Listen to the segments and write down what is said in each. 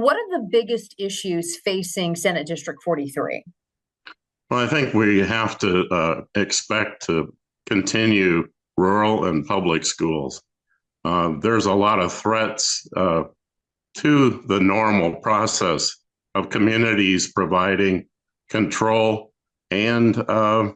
What are the biggest issues facing Senate District 43? Well, I think we have to expect to continue rural and public schools. There's a lot of threats to the normal process of communities providing control and the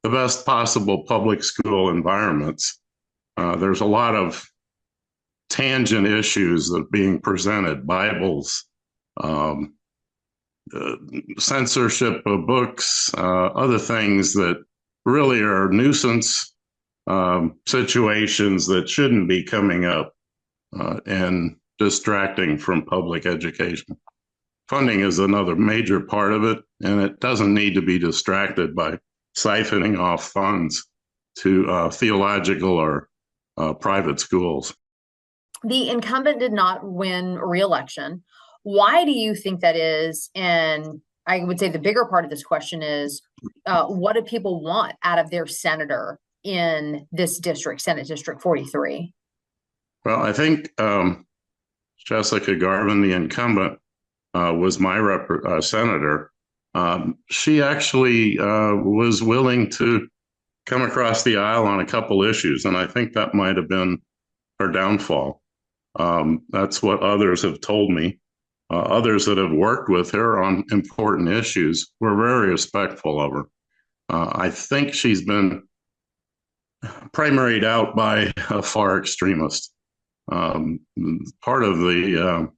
best possible public school environments. There's a lot of tangent issues that are being presented, Bibles, um, uh, censorship of books, other things that really are nuisance situations that shouldn't be coming up and distracting from public education. Funding is another major part of it, and it doesn't need to be distracted by siphoning off funds to theological or private schools. The incumbent did not win re-election. Why do you think that is? And I would say the bigger part of this question is, what do people want out of their senator in this district, Senate District 43? Well, I think Jessica Garvin, the incumbent, was my senator. She actually was willing to come across the aisle on a couple issues, and I think that might have been her downfall. That's what others have told me. Others that have worked with her on important issues were very respectful of her. I think she's been primaried out by a far extremist. Part of the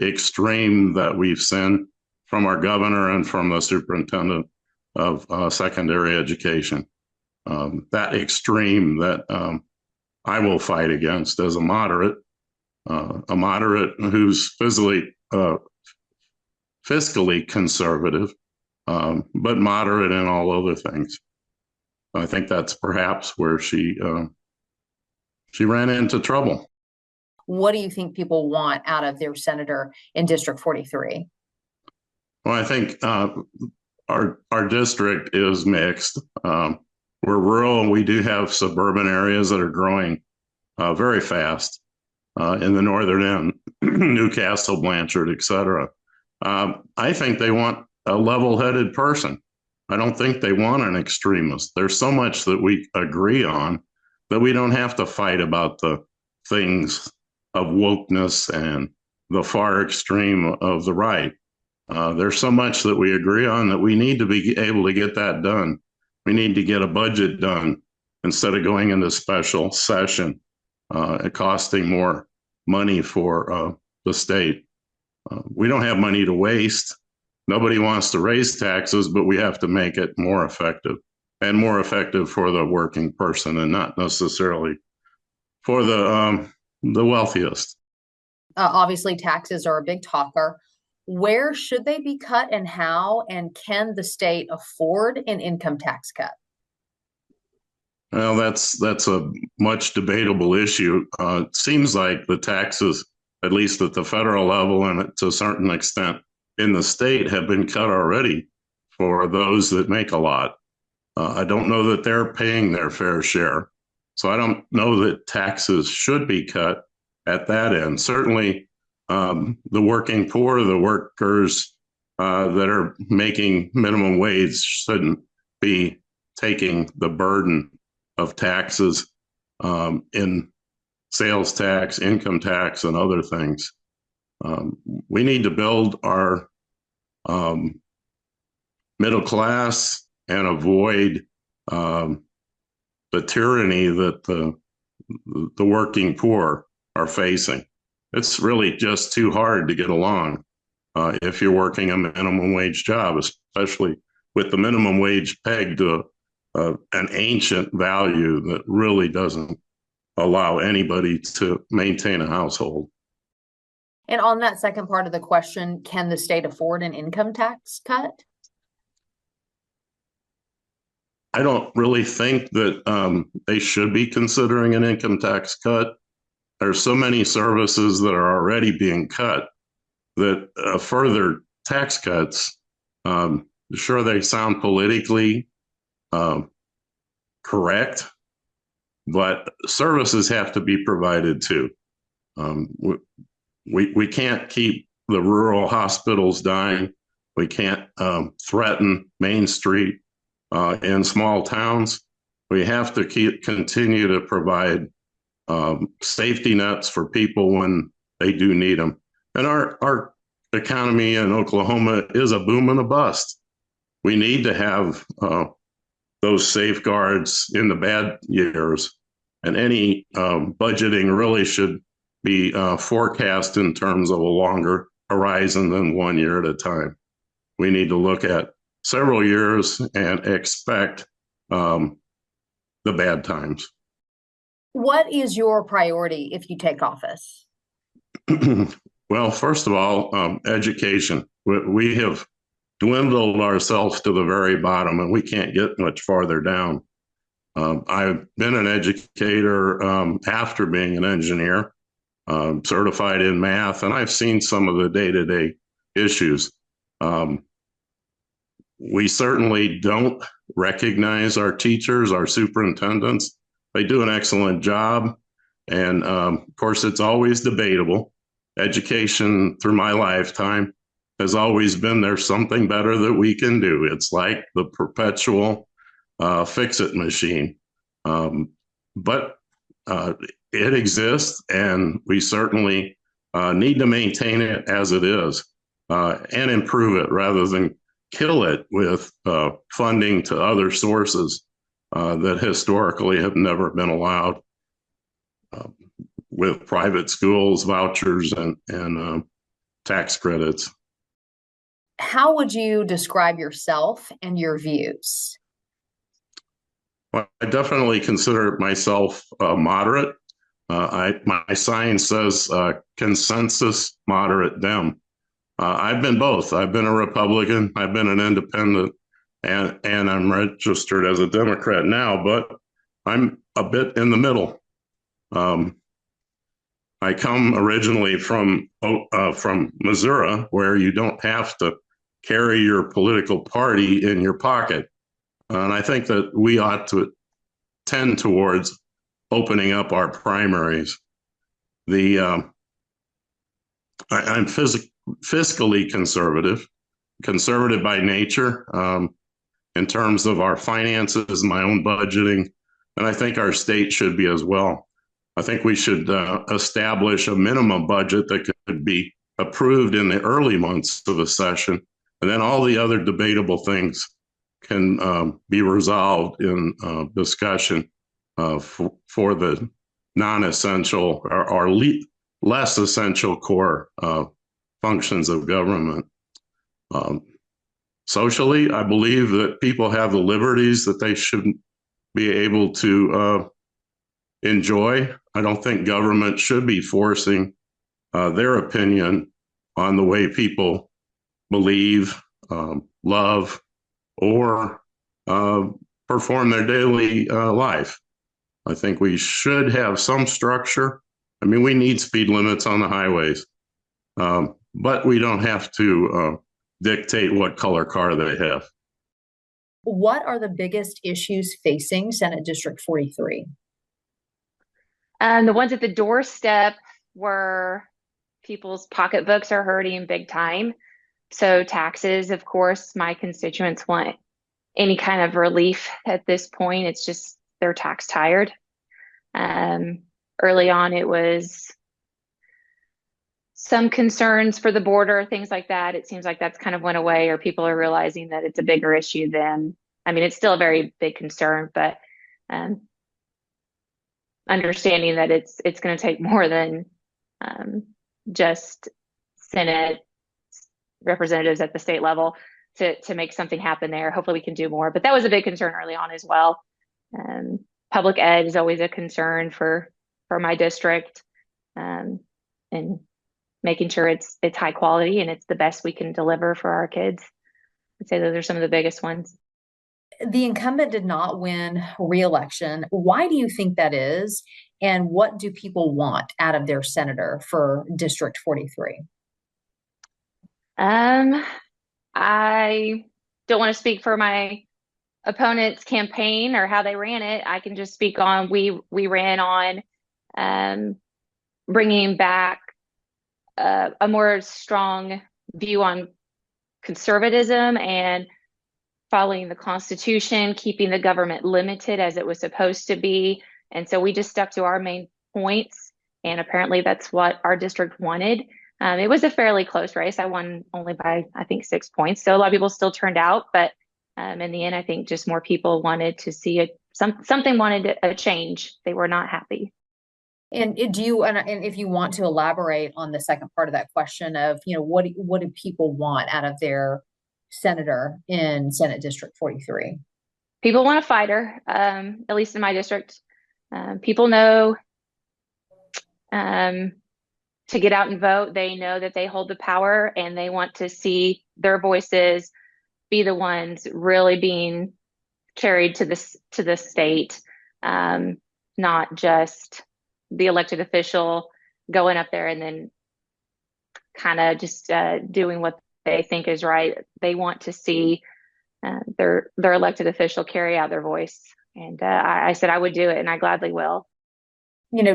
extreme that we've seen from our governor and from the superintendent of secondary education. That extreme that I will fight against as a moderate who's fiscally conservative, but moderate in all other things. I think that's perhaps where she ran into trouble. What do you think people want out of their senator in District 43? Well, I think our district is mixed. We're rural, and we do have suburban areas that are growing very fast in the northern end, Newcastle, Blanchard, et cetera. I think they want a level-headed person. I don't think they want an extremist. There's so much that we agree on that we don't have to fight about the things of wokeness and the far extreme of the right. There's so much that we agree on that we need to be able to get that done. We need to get a budget done instead of going into special session and costing more money for the state. We don't have money to waste. Nobody wants to raise taxes, but we have to make it more effective and more effective for the working person and not necessarily for the wealthiest. Obviously, taxes are a big talker. Where should they be cut and how? And can the state afford an income tax cut? Well, that's a much debatable issue. It seems like the taxes, at least at the federal level and to a certain extent in the state, have been cut already for those that make a lot. I don't know that they're paying their fair share. So I don't know that taxes should be cut at that end. Certainly, the working poor, the workers that are making minimum wage shouldn't be taking the burden of taxes in sales tax, income tax, and other things. We need to build our middle class and avoid the tyranny that the working poor are facing. It's really just too hard to get along if you're working a minimum wage job, especially with the minimum wage pegged to an ancient value that really doesn't allow anybody to maintain a household. And on that second part of the question, can the state afford an income tax cut? I don't really think that they should be considering an income tax cut. There's so many services that are already being cut that further tax cuts, sure, they sound politically correct, but services have to be provided too. We can't keep the rural hospitals dying. We can't threaten Main Street in small towns. We have to continue to provide safety nets for people when they do need them. And our economy in Oklahoma is a boom and a bust. We need to have those safeguards in the bad years, and any budgeting really should be forecast in terms of a longer horizon than 1 year at a time. We need to look at several years and expect the bad times. What is your priority if you take office? Well, first of all, education. We have dwindled ourselves to the very bottom, and we can't get much farther down. I've been an educator after being an engineer, certified in math, and I've seen some of the day-to-day issues. We certainly don't recognize our teachers, our superintendents. They do an excellent job. And of course, it's always debatable. Education through my lifetime has always been there's something better that we can do. It's like the perpetual fix-it machine. But it exists, and we certainly need to maintain it as it is and improve it rather than kill it with funding to other sources that historically have never been allowed, with private schools, vouchers, and tax credits. How would you describe yourself and your views? Well, I definitely consider myself moderate. My sign says consensus moderate Dem. I've been both. I've been a Republican. I've been an independent, and I'm registered as a Democrat now, but I'm a bit in the middle. I come originally from Missouri, where you don't have to carry your political party in your pocket. And I think that we ought to tend towards opening up our primaries. I'm fiscally conservative by nature in terms of our finances, my own budgeting, and I think our state should be as well. I think we should establish a minimum budget that could be approved in the early months of a session, and then all the other debatable things can be resolved in discussion for the non-essential or less essential core functions of government. Socially, I believe that people have the liberties that they should be able to enjoy. I don't think government should be forcing their opinion on the way people believe, love, or perform their daily life. I think we should have some structure. I mean, we need speed limits on the highways, but we don't have to dictate what color car they have. What are the biggest issues facing Senate District 43? The ones at the doorstep were people's pocketbooks are hurting big time. So taxes, of course, my constituents want any kind of relief at this point. It's just they're tax tired. Early on, it was some concerns for the border, things like that. It seems like that's kind of went away, or people are realizing that it's a bigger issue than, I mean, it's still a very big concern, but understanding that it's going to take more than just Senate representatives at the state level to make something happen there. Hopefully we can do more, but that was a big concern early on as well. Public ed is always a concern for my district, and making sure it's high quality and it's the best we can deliver for our kids. I'd say those are some of the biggest ones. The incumbent did not win re-election. Why do you think that is? And what do people want out of their senator for District 43? I don't want to speak for my opponent's campaign or how they ran it. I can just speak on we ran on bringing back a more strong view on conservatism and following the Constitution, keeping the government limited as it was supposed to be. And so we just stuck to our main points. And apparently that's what our district wanted. It was a fairly close race. I won only by, I think, 6 points. So a lot of people still turned out. But in the end, I think just more people wanted to see something wanted a change. They were not happy. And if you want to elaborate on the second part of that question of, what do people want out of their senator in Senate District 43? People want a fighter, at least in my district. People know to get out and vote. They know that they hold the power, and they want to see their voices be the ones really being carried to the state, not just the elected official going up there and then kind of just doing what they think is right. They want to see their elected official carry out their voice. And I said I would do it, and I gladly will.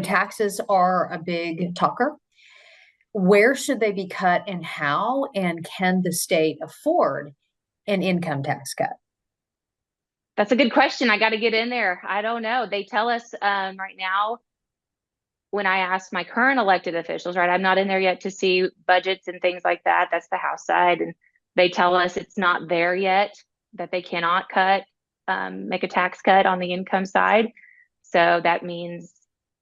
Taxes are a big talker. Where should they be cut and how? And can the state afford an income tax cut? That's a good question. I got to get in there. I don't know. They tell us right now, when I ask my current elected officials, right, I'm not in there yet to see budgets and things like that. That's the House side. And they tell us it's not there yet, that they cannot make a tax cut on the income side. So that means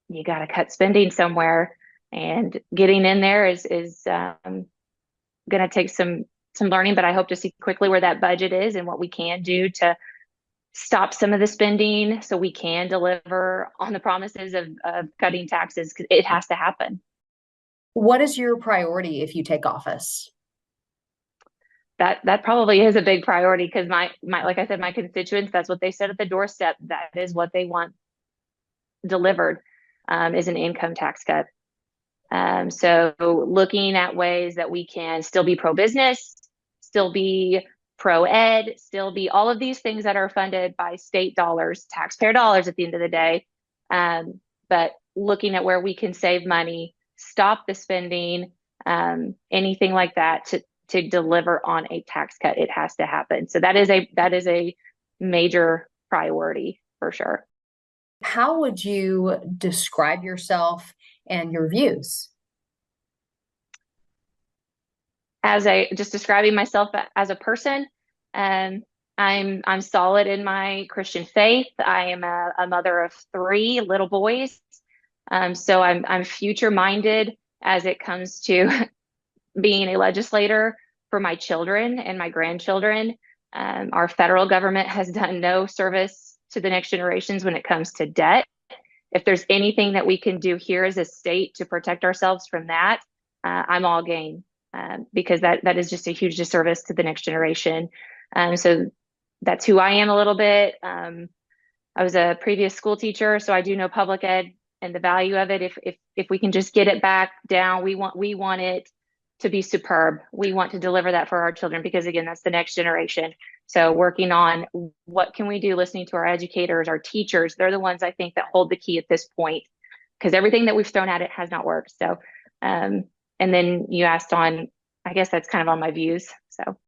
you got to cut spending somewhere. And getting in there is going to take some learning, but I hope to see quickly where that budget is and what we can do to stop some of the spending so we can deliver on the promises of cutting taxes, because it has to happen. What is your priority if you take office? That probably is a big priority, because my like I said, my constituents, that's what they said at the doorstep. That is what they want delivered, is an income tax cut. So looking at ways that we can still be pro-business, still be pro-ed, still be all of these things that are funded by state dollars, taxpayer dollars at the end of the day. But looking at where we can save money, stop the spending, anything like that to deliver on a tax cut, it has to happen. So that is a major priority for sure. How would you describe yourself and your views? Just describing myself as a person, I'm solid in my Christian faith. I am a mother of 3 little boys, so I'm future minded as it comes to being a legislator for my children and my grandchildren. Our federal government has done no service to the next generations when it comes to debt. If there's anything that we can do here as a state to protect ourselves from that, I'm all game. Because that is just a huge disservice to the next generation. So that's who I am a little bit. I was a previous school teacher, so I do know public ed and the value of it. If we can just get it back down, we want it to be superb. We want to deliver that for our children, because again, that's the next generation. So working on what can we do, listening to our educators, our teachers, they're the ones I think that hold the key at this point, because everything that we've thrown at it has not worked. So and then you asked on, I guess that's kind of on my views. So